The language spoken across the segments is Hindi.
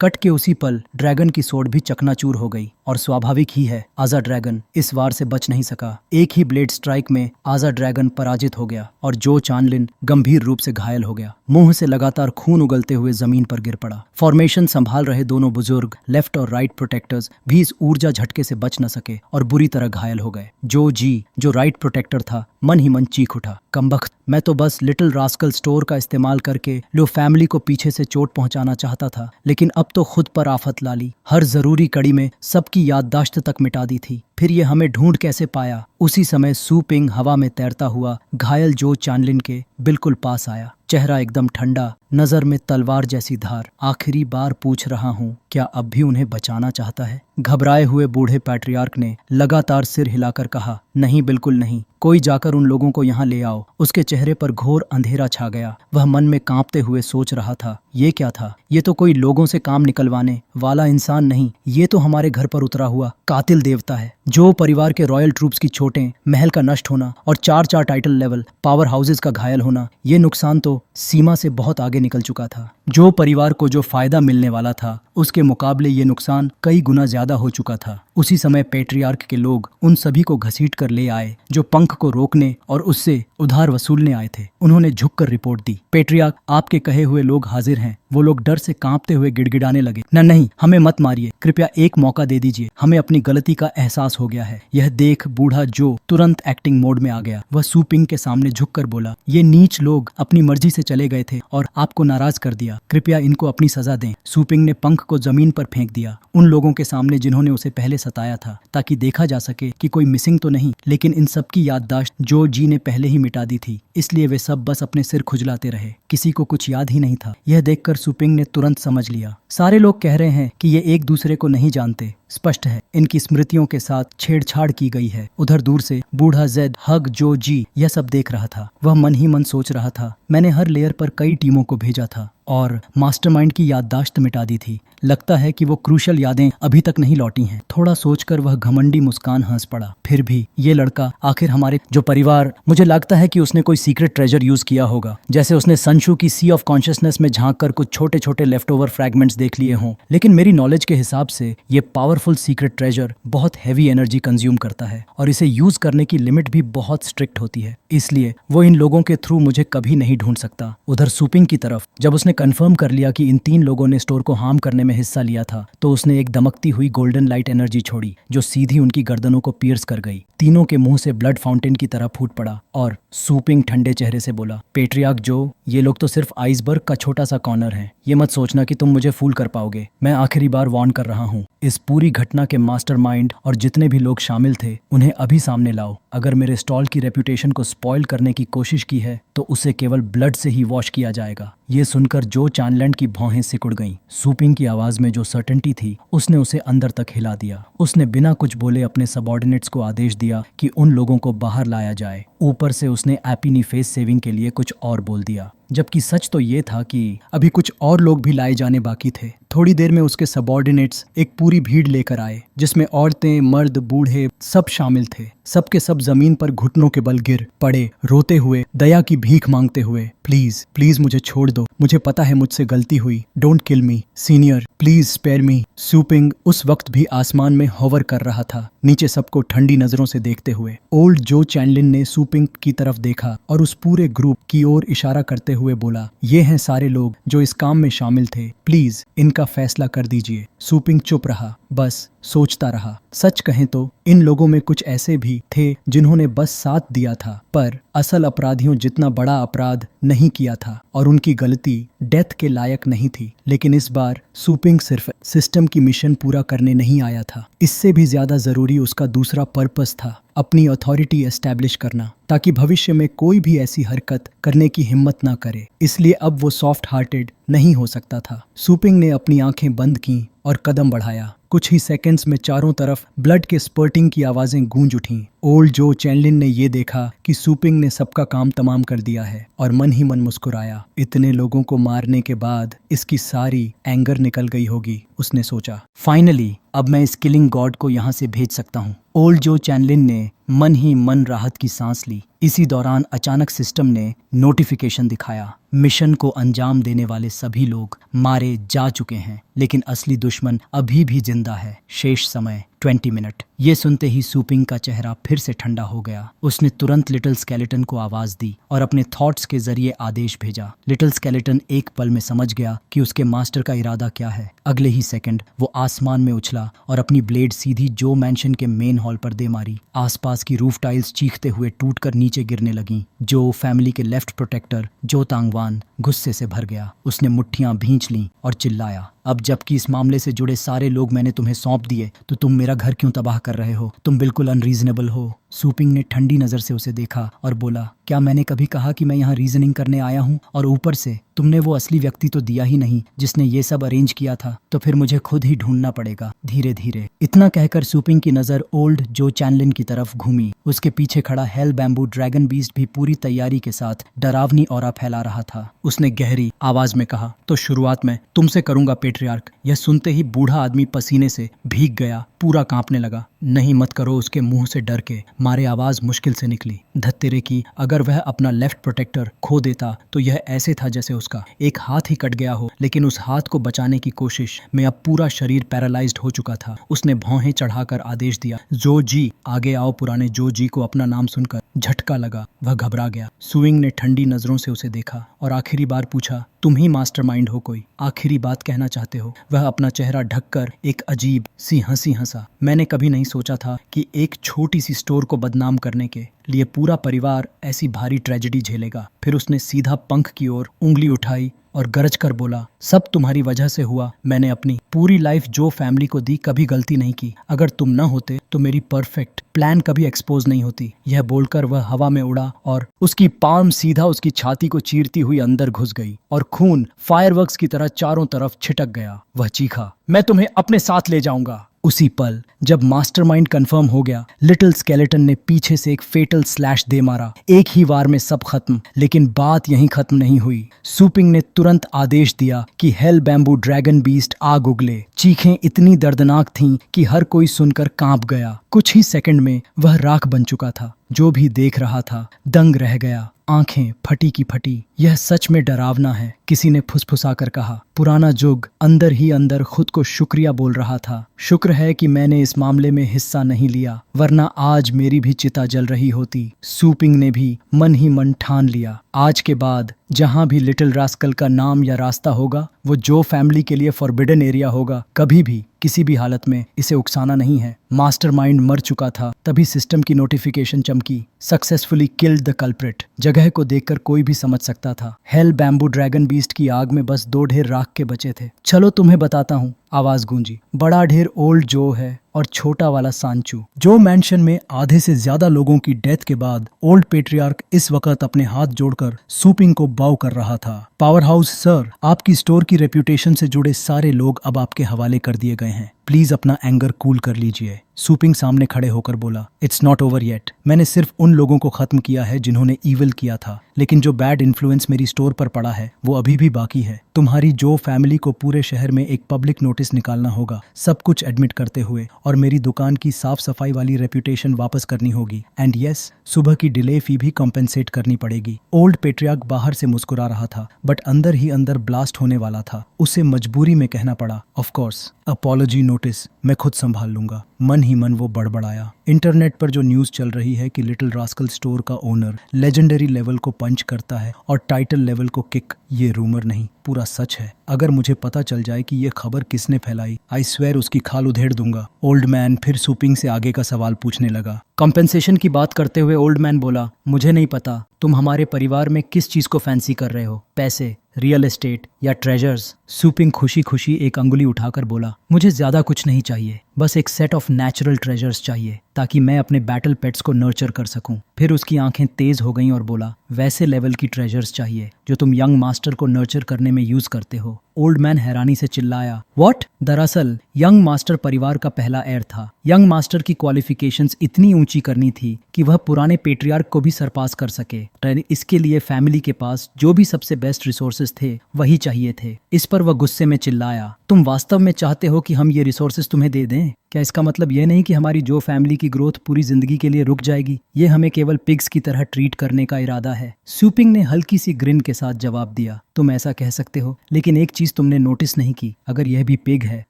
कट के उसी पल ड्रैगन की सोड भी चकनाचूर हो गई और स्वाभाविक ही है, आजा ड्रैगन इस वार से बच नहीं सका। एक ही ब्लेड स्ट्राइक में आजा ड्रैगन पराजित हो गया और जो चानलिन गंभीर रूप से घायल हो गया। मुंह से लगातार खून उगलते हुए जमीन पर गिर पड़ा। फॉर्मेशन संभाल रहे दोनों बुजुर्ग लेफ्ट और राइट प्रोटेक्टर्स भी इस ऊर्जा झटके से बच न सके और बुरी तरह घायल हो गए। जो राइट प्रोटेक्टर था, मन ही मन चीख उठा, कमबख्त, मैं तो बस लिटिल रास्कल स्टोर का इस्तेमाल करके लो फैमिली को पीछे से चोट पहुंचाना चाहता था, लेकिन अब तो खुद पर आफत ला ली। हर जरूरी कड़ी में सबकी याददाश्त तक मिटा दी थी। फिर ये हमें ढूंढ कैसे पाया? उसी समय सू पिंग हवा में तैरता हुआ घायल जो चानलिन के बिल्कुल पास आया। चेहरा एकदम ठंडा, नजर में तलवार जैसी धार। आखिरी बार पूछ रहा हूँ, क्या अब भी उन्हें बचाना चाहता है? घबराए हुए बूढ़े पैट्रियार्क ने लगातार सिर हिलाकर कहा, नहीं, बिल्कुल नहीं। कोई जाकर उन लोगों को यहाँ ले आओ। उसके चेहरे पर घोर अंधेरा छा गया। वह मन में कांपते हुए सोच रहा था, ये क्या था? ये तो कोई लोगों से काम निकलवाने वाला इंसान नहीं, ये तो हमारे घर पर उतरा हुआ कातिल देवता है। जो परिवार के रॉयल ट्रूप्स की चोटें, महल का नष्ट होना और चार टाइटल लेवल पावर हाउसेज का घायल होना, ये नुकसान तो सीमा से बहुत आगे निकल चुका था। जो परिवार को जो फायदा मिलने वाला था, उसके मुकाबले ये नुकसान कई गुना ज्यादा हो चुका था। उसी समय पेट्रियार्क के लोग उन सभी को घसीट कर ले आए जो पंख को रोकने और उससे उधार वसूलने आए थे। उन्होंने झुककर रिपोर्ट दी, पेट्रियार्क, आपके कहे हुए लोग हाजिर हैं। वो लोग डर से कांपते हुए गिड़गिड़ाने लगे, नहीं, हमें मत मारिए, कृपया एक मौका दे दीजिए, हमें अपनी गलती का एहसास हो गया है। यह देख बूढ़ा जो तुरंत एक्टिंग मोड में आ गया। वह सू पिंग के सामने झुककर बोला, ये नीच लोग अपनी मर्जी से चले गए थे और आपको नाराज कर दिया, कृपया इनको अपनी सजा दें। सू पिंग ने पंख को जमीन पर फेंक दिया, उन लोगों के सामने जिन्होंने उसे पहले सताया था, ताकि देखा जा सके कि कोई मिसिंग तो नहीं। लेकिन इन सब की याददाश्त जो जी ने पहले ही मिटा दी थी, इसलिए वे सब बस अपने सिर खुजलाते रहे। किसी को कुछ याद ही नहीं था। यह देखकर सू पिंग ने तुरंत समझ लिया, सारे लोग कह रहे हैं कि ये एक दूसरे को नहीं जानते। स्पष्ट है, इनकी स्मृतियों के साथ छेड़छाड़ की गई है। उधर दूर से बूढ़ा जेड हग जो जी यह सब देख रहा था। वह मन ही मन सोच रहा था, मैंने हर लेयर पर कई टीमों को भेजा था और मास्टरमाइंड की याददाश्त मिटा दी थी। लगता है कि वो क्रूशल यादें अभी तक नहीं लौटी हैं। थोड़ा सोचकर वह घमंडी मुस्कान हंस पड़ा। फिर भी ये लड़का आखिर हमारे जो परिवार, मुझे लगता है कि उसने कोई सीक्रेट ट्रेजर यूज किया होगा, जैसे उसने संशु की सी ऑफ कॉन्शियसनेस में झांककर कुछ छोटे छोटे लेफ्ट ओवर फ्रैगमेंट्स देख लिए हों। लेकिन मेरी नॉलेज के हिसाब से ये पावरफुल सीक्रेट ट्रेजर बहुत हैवी एनर्जी कंज्यूम करता है और इसे यूज करने की लिमिट भी बहुत स्ट्रिक्ट होती है, इसलिए वो इन लोगों के थ्रू मुझे कभी नहीं ढूंढ सकता। उधर सू पिंग की तरफ जब उसने कंफर्म कर लिया कि इन 3 लोगों ने स्टोर को हार्म करने में हिस्सा लिया था, तो उसने एक दमकती हुई गोल्डन लाइट एनर्जी छोड़ी जो सीधी उनकी गर्दनों को पियर्स कर गई। तीनों के मुंह से ब्लड फाउंटेन की तरह फूट पड़ा और सू पिंग ठंडे चेहरे से बोला, पेट्रियार्क जो, ये लोग तो सिर्फ आइसबर्ग का छोटा सा कॉर्नर है। ये मत सोचना कि तुम मुझे फूल कर पाओगे। मैं आखिरी बार वार्न कर रहा हूँ, इस पूरी घटना के मास्टरमाइंड और जितने भी लोग शामिल थे उन्हें अभी सामने लाओ। अगर मेरे स्टॉल की रेपुटेशन को स्पॉइल करने की कोशिश की है तो उसे केवल ब्लड से ही वॉश किया जाएगा। ये सुनकर जो चानलैंड की भौहें सिकुड़ गईं। सू पिंग की आवाज में जो सर्टेनिटी थी, उसने उसे अंदर तक हिला दिया। उसने बिना कुछ बोले अपने सबऑर्डिनेट्स को आदेश दिया कि उन लोगों को बाहर लाया जाए। ऊपर से उसने एपिनी फेस सेविंग के लिए कुछ और बोल दिया, जबकि सच तो ये था कि अभी कुछ और लोग भी लाए जाने बाकी थे। थोड़ी देर में उसके सबऑर्डिनेट्स एक पूरी भीड़ लेकर आए, जिसमें औरतें, मर्द, बूढ़े सब शामिल थे। सबके सब जमीन पर घुटनों के बल गिर पड़े, रोते हुए, दया की भीख मांगते हुए, प्लीज प्लीज मुझे छोड़ दो, मुझे पता है मुझसे गलती हुई, don't kill me senior, please spare me. सू पिंग उस वक्त भी आसमान में होवर कर रहा था, नीचे सबको ठंडी नजरों से देखते हुए। ओल्ड जो चैनलिन ने सू पिंग की तरफ देखा और उस पूरे ग्रुप की ओर इशारा करते हुए बोला, ये हैं सारे लोग जो इस काम में शामिल थे, प्लीज इनका फैसला कर दीजिए। सू पिंग चुप रहा, बस सोचता रहा। सच कहें तो इन लोगों में कुछ ऐसे भी थे जिन्होंने बस साथ दिया था, पर असल अपराधियों जितना बड़ा अपराध नहीं किया था और उनकी गलती डेथ के लायक नहीं थी। लेकिन इस बार सू पिंग सिर्फ सिस्टम की मिशन पूरा करने नहीं आया था, इससे भी ज्यादा जरूरी उसका दूसरा पर्पस था, अपनी अथॉरिटी एस्टैब्लिश करना, ताकि भविष्य में कोई भी ऐसी हरकत करने की हिम्मत ना करे। इसलिए अब वो सॉफ्ट हार्टेड नहीं हो सकता था। सू पिंग ने अपनी आंखें बंद की और कदम बढ़ाया। कुछ ही सेकंड्स में चारों तरफ ब्लड के स्पर्टिंग की आवाजें गूंज उठीं। ओल्ड जो चैनलिन ने ये देखा कि सू पिंग ने सबका काम तमाम कर दिया है और मन ही मन मुस्कुराया। इतने लोगों को मारने के बाद इसकी सारी एंगर निकल गई होगी, उसने सोचा। फाइनली अब मैं इस किलिंग गॉड को यहाँ से भेज सकता हूँ। ओल्ड जो चैनलिन ने मन ही मन राहत की सांस ली। इसी दौरान अचानक सिस्टम ने नोटिफिकेशन दिखाया, मिशन को अंजाम देने वाले सभी लोग मारे जा चुके हैं, लेकिन असली दुश्मन अभी भी जिंदा है। शेष समय 20 मिनट। ये सुनते ही सूपिंग का चेहरा फिर से ठंडा हो गया। उसने तुरंत लिटिल स्केलेटन को आवाज दी और अपने थॉट्स के जरिए आदेश भेजा। लिटिल स्केलेटन एक पल में समझ गया कि उसके मास्टर का इरादा क्या है। अगले ही सेकंड वो आसमान में उछला और अपनी ब्लेड सीधी जो मैंशन के मेन हॉल पर दे मारी। आसपास की रूफ टाइल्स चीखते हुए टूटकर नीचे गिरने लगी। जो फैमिली के लेफ्ट प्रोटेक्टर जो तांगवान गुस्से से भर गया। उसने मुट्ठियां भींच लीं और चिल्लाया, अब जबकि इस मामले से जुड़े सारे लोग मैंने तुम्हें सौंप दिए तो तुम मेरा घर क्यों तबाह कर रहे हो? तुम बिल्कुल अनरीजनेबल हो। सूपिंग ने ठंडी नजर से उसे देखा और बोला, क्या मैंने कभी कहा कि मैं यहाँ रीजनिंग करने आया हूँ? और ऊपर से तुमने वो असली व्यक्ति तो दिया ही नहीं जिसने ये सब अरेंज किया था, तो फिर मुझे खुद ही ढूंढना पड़ेगा धीरे धीरे। इतना कहकर सूपिंग की नजर ओल्ड जो चैनलिन की तरफ घूमी। उसके पीछे खड़ा हेल बैम्बू ड्रैगन बीस्ट भी पूरी तैयारी के साथ डरावनी ऑरा फैला रहा था। उसने गहरी आवाज में कहा, तो शुरुआत में तुमसे करूंगा पेट्रियार्क। यह सुनते ही बूढ़ा आदमी पसीने से भीग गया, पूरा कांपने लगा। नहीं मत करो, उसके मुंह से डर के मारे आवाज मुश्किल से निकली। धत्तेरे की, अगर वह अपना लेफ्ट प्रोटेक्टर खो देता तो यह ऐसे था जैसे उसका एक हाथ ही कट गया हो, लेकिन उस हाथ को बचाने की कोशिश में अब पूरा शरीर पैरालाइज्ड हो चुका था। उसने भौहें चढ़ाकर आदेश दिया, जो जी आगे आओ। पुराने जो जी को अपना नाम सुनकर झटका लगा, वह घबरा गया। सुइंग ने ठंडी नजरों से उसे देखा और आखिरी बार पूछा, तुम ही मास्टरमाइंड हो? कोई आखिरी बात कहना चाहते हो? वह अपना चेहरा ढककर एक अजीब सी हंसी हंसा। मैंने कभी नहीं सोचा था कि एक छोटी सी स्टोर को बदनाम करने के लिए पूरा परिवार ऐसी भारी ट्रेजेडी झेलेगा। फिर उसने सीधा पंख की ओर उंगली उठाई और गरज कर बोला, सब तुम्हारी वजह से हुआ। मैंने अपनी पूरी लाइफ जो फैमिली को दी, कभी गलती नहीं की। अगर तुम न होते तो मेरी परफेक्ट प्लान कभी एक्सपोज नहीं होती। यह बोलकर वह हवा में उड़ा और उसकी पाम सीधा उसकी छाती को चीरती हुई अंदर घुस गई और खून फायरवर्क्स की तरह चारों तरफ छिटक गया। वह चीखा, मैं तुम्हें अपने साथ ले जाऊंगा। उसी पल जब मास्टरमाइंड कंफर्म हो गया, लिटिल स्केलेटन ने पीछे से एक फेटल स्लैश दे मारा। एक ही वार में सब खत्म। लेकिन बात यहीं खत्म नहीं हुई। सूपिंग ने तुरंत आदेश दिया कि हेल बैम्बू ड्रैगन बीस्ट आग उगले। चीखें इतनी दर्दनाक थीं कि हर कोई सुनकर कांप गया। कुछ ही सेकंड में वह राख बन चुका था। जो भी देख रहा था दंग रह गया, आंखें फटी की फटी। यह सच में डरावना है, किसी ने फुसफुसाकर कहा। पुराना जुग अंदर ही अंदर खुद को शुक्रिया बोल रहा था। शुक्र है कि मैंने इस मामले में हिस्सा नहीं लिया, वरना आज मेरी भी चिता जल रही होती। सूपिंग ने भी मन ही मन ठान लिया, आज के बाद जहां भी लिटिल रास्कल का नाम या रास्ता होगा, वो जो फैमिली के लिए फॉरबिडन एरिया होगा। कभी भी किसी भी हालत में इसे उकसाना नहीं है। मास्टरमाइंड मर चुका था, तभी सिस्टम की नोटिफिकेशन चमकी, सक्सेसफुली किल्ड द कल्प्रिट। जगह को देखकर कोई भी समझ सकता था, हेल बैम्बू ड्रैगन बीस्ट की आग में बस 2 ढेर राख के बचे थे। चलो तुम्हें बताता हूँ, आवाज गूंजी। बड़ा ढेर ओल्ड जो है और छोटा वाला सांचू। जो मैंशन में आधे से ज्यादा लोगों की डेथ के बाद ओल्ड पेट्रियार्क इस वक्त अपने हाथ जोड़कर सूपिंग को बाव कर रहा था। पावर हाउस सर, आपकी स्टोर की रेप्यूटेशन से जुड़े सारे लोग अब आपके हवाले कर दिए गए हैं। प्लीज अपना एंगर कूल कर लीजिए। सूपिंग सामने खड़े होकर बोला, इट्स नॉट ओवर येट। मैंने सिर्फ उन लोगों को खत्म किया है जिन्होंने ईविल किया था, लेकिन जो बैड इन्फ्लुएंस मेरी स्टोर पर पड़ा है वो अभी भी बाकी है। तुम्हारी जो फैमिली को पूरे शहर में एक पब्लिक नोटिस निकालना होगा, सब कुछ एडमिट करते हुए, और मेरी दुकान की साफ सफाई वाली रेप्यूटेशन वापस करनी होगी। एंड यस, सुबह की डिले फी भी कॉम्पेंसेट करनी पड़ेगी। ओल्ड पेट्रियार्क बाहर से मुस्कुरा रहा था, बट अंदर ही अंदर ब्लास्ट होने वाला था। उसे मजबूरी में कहना पड़ा, ऑफ कोर्स, अपॉलॉजी नोटिस मैं खुद संभाल लूंगा। मन ही मन वो बड़बड़ाया। इंटरनेट पर जो न्यूज चल रही है कि लिटिल रास्कल स्टोर का ओनर लेजेंडरी लेवल को पंच करता है और टाइटल लेवल को किक, ये रूमर नहीं, पूरा सच है। अगर मुझे पता चल जाए कि ये खबर किसने फैलाई, आई स्वेयर उसकी खाल उधेड़ दूंगा। ओल्ड मैन फिर सूपिंग से आगे का सवाल पूछने लगा। कॉम्पेंसेशन की बात करते हुए ओल्ड मैन बोला, मुझे नहीं पता तुम हमारे परिवार में किस चीज को फैंसी कर रहे हो, पैसे, रियल एस्टेट या ट्रेजर्स। सूपिंग खुशी खुशी एक अंगुली उठाकर बोला, मुझे ज्यादा कुछ नहीं चाहिए, बस एक सेट ऑफ नेचुरल ट्रेजर्स चाहिए ताकि मैं अपने बैटल पेट्स को नर्चर कर सकूं। फिर उसकी आंखें तेज हो गईं और बोला, वैसे लेवल की ट्रेजर्स चाहिए जो तुम यंग मास्टर को नर्चर करने में यूज करते हो। ओल्ड मैन हैरानी से चिल्लाया, व्हाट? दरअसल यंग मास्टर परिवार का पहला एयर था। यंग मास्टर की क्वालिफिकेशंस इतनी ऊंची करनी थी कि वह पुराने पेट्रियार्क को भी सरपास कर सके। इसके लिए फैमिली के पास जो भी सबसे बेस्ट रिसोर्सेज थे वही चाहिए थे। इस पर वह गुस्से में चिल्लाया, तुम वास्तव में चाहते हो कि हम ये रिसोर्सेज तुम्हें दे दें? क्या इसका मतलब यह नहीं कि हमारी जो फैमिली की ग्रोथ पूरी जिंदगी के लिए रुक जाएगी? ये हमें केवल पिग्स की तरह ट्रीट करने का इरादा है। सूपिंग ने हल्की सी ग्रिन के साथ जवाब दिया। तुम ऐसा कह सकते हो, लेकिन एक चीज तुमने नोटिस नहीं की, अगर यह भी पिग है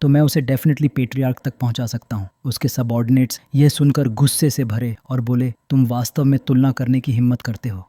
तो मैं उसे डेफिनेटली पेट्रियार्क तक पहुंचा सकता हूं। उसके सबऑर्डिनेट्स यह सुनकर गुस्से से भरे और बोले, तुम वास्तव में तुलना करने की हिम्मत करते हो।